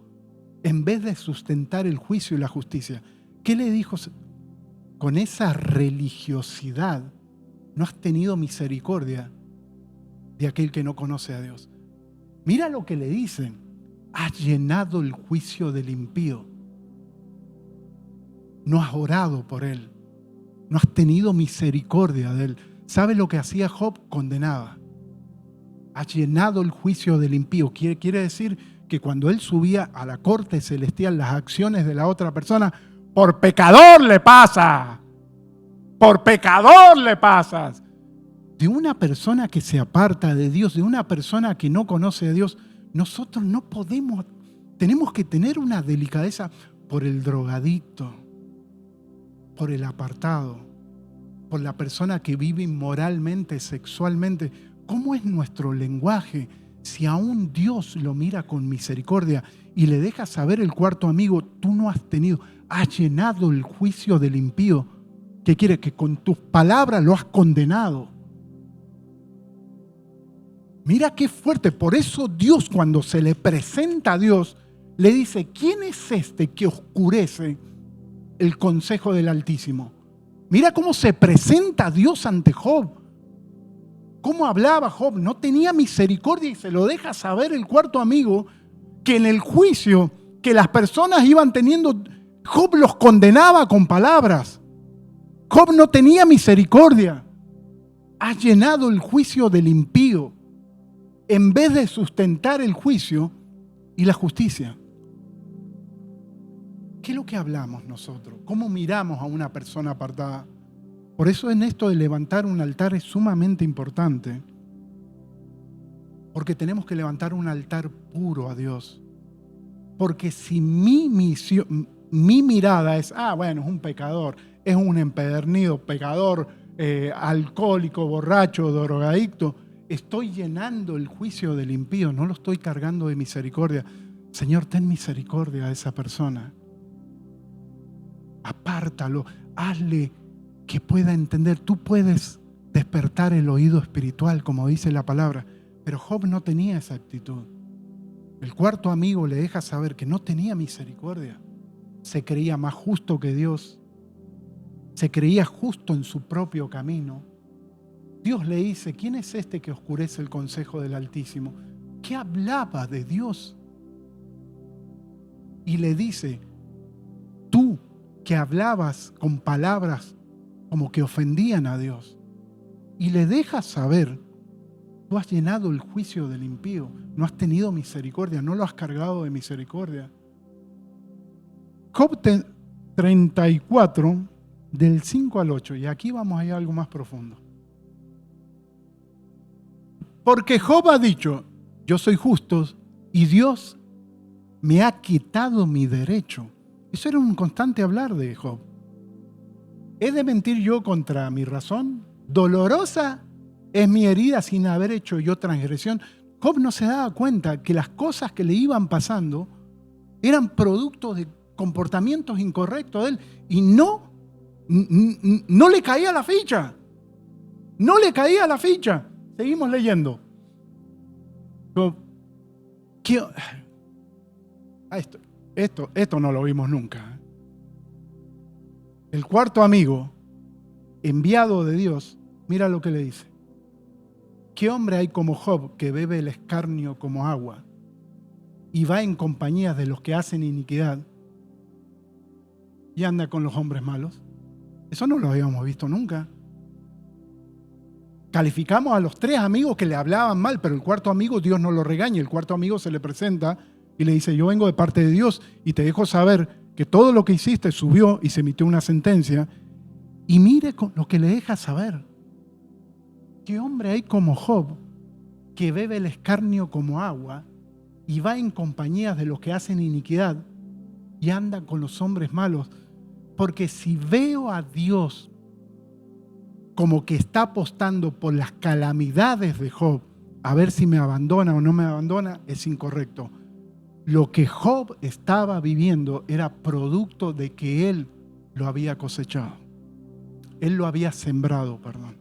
en vez de sustentar el juicio y la justicia. ¿Qué le dijo? Con esa religiosidad no has tenido misericordia de aquel que no conoce a Dios. Mira lo que le dicen. Has llenado el juicio del impío. No has orado por él. No has tenido misericordia de él. ¿Sabe lo que hacía Job? Condenaba. Has llenado el juicio del impío. Quiere decir que cuando él subía a la corte celestial, las acciones de la otra persona, por pecador le pasa. Por pecador le pasas. De una persona que se aparta de Dios, de una persona que no conoce a Dios, nosotros no podemos, tenemos que tener una delicadeza por el drogadicto, por el apartado, por la persona que vive inmoralmente, sexualmente. ¿Cómo es nuestro lenguaje? Si aún Dios lo mira con misericordia y le deja saber el cuarto amigo, tú no has llenado el juicio del impío. ¿Qué quiere? Que con tus palabras lo has condenado. Mira qué fuerte. Por eso Dios, cuando se le presenta a Dios, le dice, ¿quién es este que oscurece el consejo del Altísimo? Mira cómo se presenta Dios ante Job. ¿Cómo hablaba Job? No tenía misericordia y se lo deja saber el cuarto amigo que en el juicio que las personas iban teniendo, Job los condenaba con palabras. Job no tenía misericordia. Ha llenado el juicio del impío en vez de sustentar el juicio y la justicia. ¿Qué es lo que hablamos nosotros? ¿Cómo miramos a una persona apartada? Por eso en esto de levantar un altar es sumamente importante. Porque tenemos que levantar un altar puro a Dios. Porque si mi mirada es, bueno, es un pecador, es un empedernido, pecador, alcohólico, borracho, drogadicto, estoy llenando el juicio del impío, no lo estoy cargando de misericordia. Señor, ten misericordia a esa persona. Apártalo, hazle que pueda entender. Tú puedes despertar el oído espiritual, como dice la palabra, pero Job no tenía esa actitud. El cuarto amigo le deja saber que no tenía misericordia. Se creía más justo que Dios. Se creía justo en su propio camino. Dios le dice, ¿quién es este que oscurece el consejo del Altísimo? ¿Qué hablaba de Dios? Y le dice, tú que hablabas con palabras como que ofendían a Dios. Y le dejas saber, tú has llenado el juicio del impío, no has tenido misericordia, no lo has cargado de misericordia. Job 34, del 5 al 8, y aquí vamos a ir a algo más profundo. Porque Job ha dicho, yo soy justo y Dios me ha quitado mi derecho. Eso era un constante hablar de Job. ¿He de mentir yo contra mi razón? Dolorosa es mi herida sin haber hecho yo transgresión. Job no se daba cuenta que las cosas que le iban pasando eran producto de comportamientos incorrectos de él y no le caía la ficha. No le caía la ficha. Seguimos leyendo. Esto no lo vimos nunca. El cuarto amigo, enviado de Dios, mira lo que le dice. ¿Qué hombre hay como Job que bebe el escarnio como agua y va en compañías de los que hacen iniquidad y anda con los hombres malos? Eso no lo habíamos visto nunca. Calificamos a los tres amigos que le hablaban mal, pero el cuarto amigo Dios no lo regaña. El cuarto amigo se le presenta y le dice, yo vengo de parte de Dios y te dejo saber que todo lo que hiciste subió y se emitió una sentencia. Y mire lo que le deja saber. ¿Qué hombre hay como Job que bebe el escarnio como agua y va en compañías de los que hacen iniquidad y anda con los hombres malos? Porque si veo a Dios como que está apostando por las calamidades de Job, a ver si me abandona o no me abandona, es incorrecto. Lo que Job estaba viviendo era producto de que él lo había cosechado. Él lo había sembrado, perdón.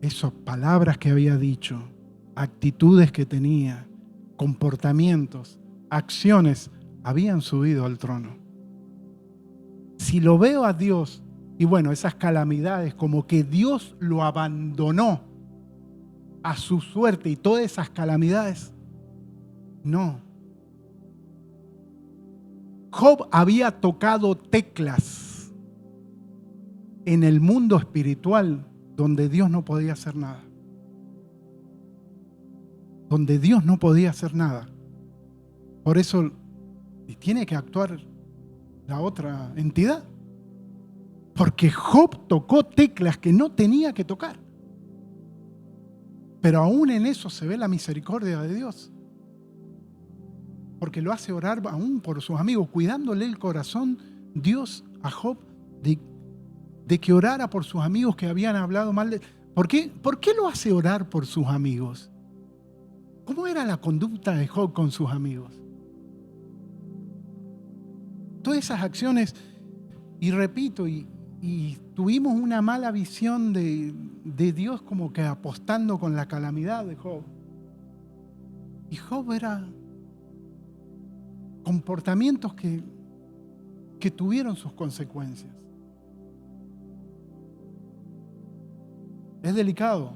Esas palabras que había dicho, actitudes que tenía, comportamientos, acciones, habían subido al trono. Si lo veo a Dios, y bueno, esas calamidades, como que Dios lo abandonó a su suerte y todas esas calamidades, no. Job había tocado teclas en el mundo espiritual donde Dios no podía hacer nada. Donde Dios no podía hacer nada. Por eso tiene que actuar la otra entidad. Porque Job tocó teclas que no tenía que tocar. Pero aún en eso se ve la misericordia de Dios. Porque lo hace orar aún por sus amigos, cuidándole el corazón Dios a Job de que orara por sus amigos que habían hablado mal de... ¿Por qué lo hace orar por sus amigos? ¿Cómo era la conducta de Job con sus amigos? Todas esas acciones, y repito, y tuvimos una mala visión de Dios, como que apostando con la calamidad de Job. Y Job era comportamientos que tuvieron sus consecuencias. Es delicado,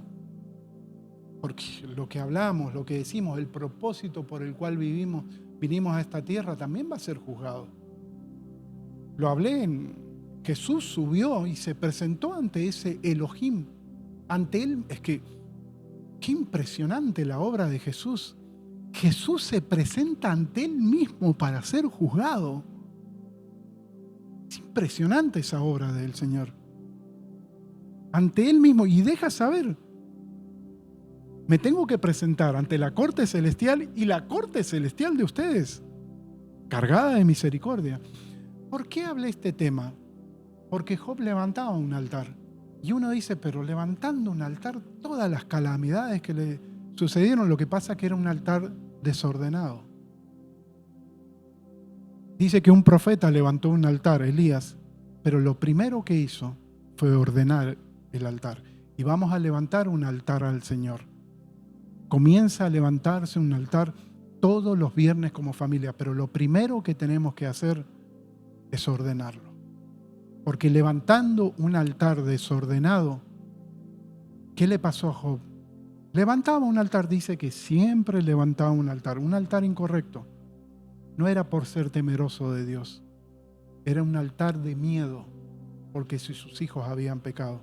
porque lo que hablamos, lo que decimos, el propósito por el cual vinimos a esta tierra también va a ser juzgado. Lo hablé Jesús subió y se presentó ante ese Elohim. Ante él, es que qué impresionante la obra de Jesús. Jesús se presenta ante él mismo para ser juzgado. Es impresionante esa obra del Señor. Ante él mismo, y deja saber, me tengo que presentar ante la corte celestial, y la corte celestial de ustedes, cargada de misericordia. ¿Por qué hablé este tema? Porque Job levantaba un altar. Y uno dice, pero levantando un altar, todas las calamidades que le sucedieron, lo que pasa es que era un altar desordenado. Dice que un profeta levantó un altar, Elías, pero lo primero que hizo fue ordenar el altar. Y vamos a levantar un altar al Señor. Comienza a levantarse un altar todos los viernes como familia, pero lo primero que tenemos que hacer es ordenarlo. Porque levantando un altar desordenado, ¿qué le pasó a Job? Levantaba un altar, dice que siempre levantaba un altar incorrecto. No era por ser temeroso de Dios, era un altar de miedo, porque sus hijos habían pecado.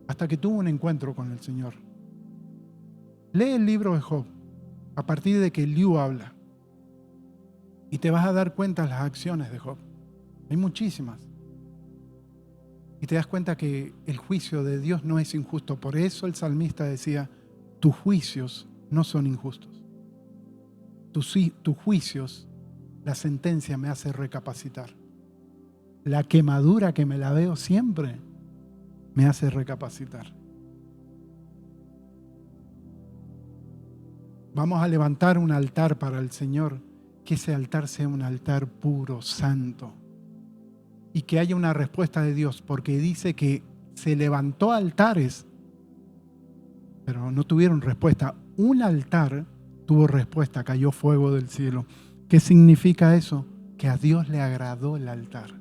Hasta que tuvo un encuentro con el Señor. Lee el libro de Job, a partir de que Eliú habla, y te vas a dar cuenta de las acciones de Job. Hay muchísimas. Y te das cuenta que el juicio de Dios no es injusto. Por eso el salmista decía, tus juicios no son injustos. Tus juicios, la sentencia me hace recapacitar. La quemadura que me la veo siempre me hace recapacitar. Vamos a levantar un altar para el Señor, que ese altar sea un altar puro, santo. Y que haya una respuesta de Dios, porque dice que se levantó altares, pero no tuvieron respuesta. Un altar tuvo respuesta, cayó fuego del cielo. ¿Qué significa eso? Que a Dios le agradó el altar.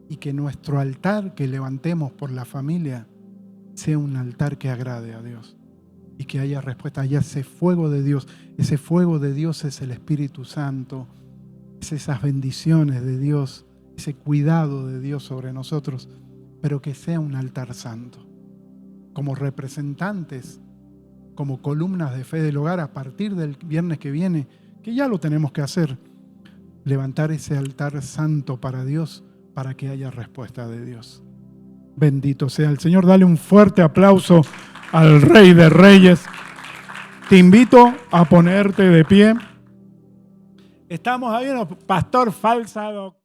Y que nuestro altar que levantemos por la familia sea un altar que agrade a Dios. Y que haya respuesta, haya ese fuego de Dios. Ese fuego de Dios es el Espíritu Santo. Es esas bendiciones de Dios, ese cuidado de Dios sobre nosotros, pero que sea un altar santo. Como representantes, como columnas de fe del hogar, a partir del viernes que viene, que ya lo tenemos que hacer, levantar ese altar santo para Dios, para que haya respuesta de Dios. Bendito sea el Señor. Dale un fuerte aplauso al Rey de Reyes. Te invito a ponerte de pie. Estamos ahí, Pastor Falsa Doctrina.